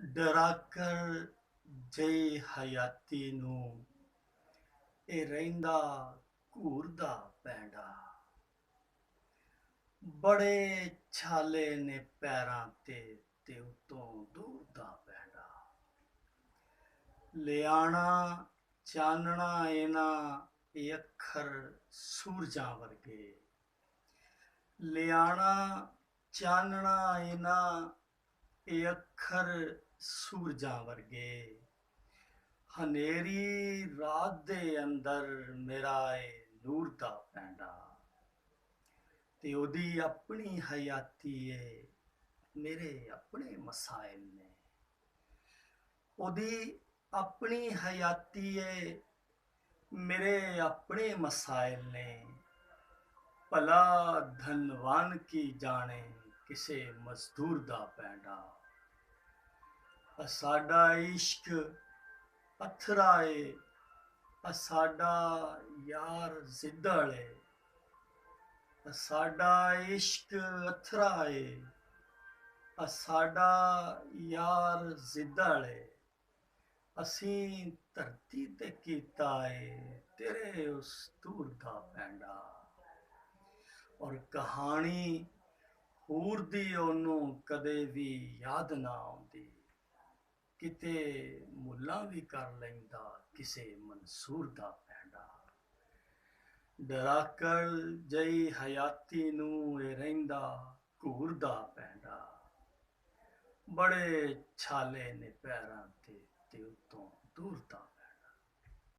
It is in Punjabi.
ਡਰਾ ਕਰ ਜਈ ਹਯਾਤੀ ਨੂੰ ਇਹ ਰਹਿੰਦਾ ਘੂਰਦਾ ਪੈਂਡਾ। ਬੜੇ ਛਾਲੇ ਨੇ ਪੈਰਾਂ ਤੇ ਉਤੋਂ ਦੂਰ ਦਾ ਪੈਂਡਾ। ਲਿਆਣਾ ਚਾਨਣਾ ਇਹਨਾਂ ਇਹ ਅੱਖਰ ਸੂਰਜਾਂ ਵਰਗੇ। ਲਿਆਣਾ ਚਾਨਣਾ ਇਹਨਾਂ ਇਹ ਅੱਖਰ ਸੂਰਜਾਂ ਵਰਗੇ। ਹਨੇਰੀ ਰਾਤ ਦੇ ਅੰਦਰ ਮੇਰਾ ਏ ਨੂਰ ਦਾ ਪੈਂਡਾ। ਤੇ ਉਹਦੀ ਆਪਣੀ ਹਯਾਤੀ ਏ ਮੇਰੇ ਆਪਣੇ ਮਸਾਇਲ ਨੇ। ਉਹਦੀ ਆਪਣੀ ਹਯਾਤੀ ਏ ਮੇਰੇ ਆਪਣੇ ਮਸਾਇਲ ਨੇ। ਭਲਾ ਧਨਵਾਨ ਕੀ ਜਾਣੇ ਕਿਸੇ ਮਜ਼ਦੂਰ ਦਾ ਪੈਂਡਾ। ਸਾਡਾ ਇਸ਼ਕ ਅਥਰਾ ਏ ਸਾਡਾ ਯਾਰ ਜ਼ਿੱਦੜ ਏ। ਸਾਡਾ ਇਸ਼ਕ ਅਥਰਾ ਏ ਸਾਡਾ ਯਾਰ ਜ਼ਿੱਦੜ ਏ। ਅਸੀਂ ਧਰਤੀ ਤੇ ਕੀਤਾ ਏ ਤੇਰੇ ਉਸ ਦੂਰ ਦਾ ਪੈਂਡਾ। ਔਰ ਕਹਾਣੀ ਹੂਰ ਦੀ ਉਹਨੂੰ ਕਦੇ ਵੀ ਯਾਦ ਨਾ ਆਉਂਦੀ। ਕਿਤੇ ਮੁੱਲਾਂ ਵੀ ਕਰ ਲੈਂਦਾ ਕਿਸੇ ਮਨਸੂਰ ਦਾ ਪੈਂਡਾ। ਡਰਾ ਕਰ ਜਈ ਹਯਾਤੀ ਨੂੰ ਇਹ ਰਹਿੰਦਾ ਘੂਰਦਾ ਪੈਂਡਾ। ਬੜੇ ਛਾਲੇ ਨੇ ਪੈਰਾਂ ਤੇ ਉਤੋਂ ਦੂਰ ਦਾ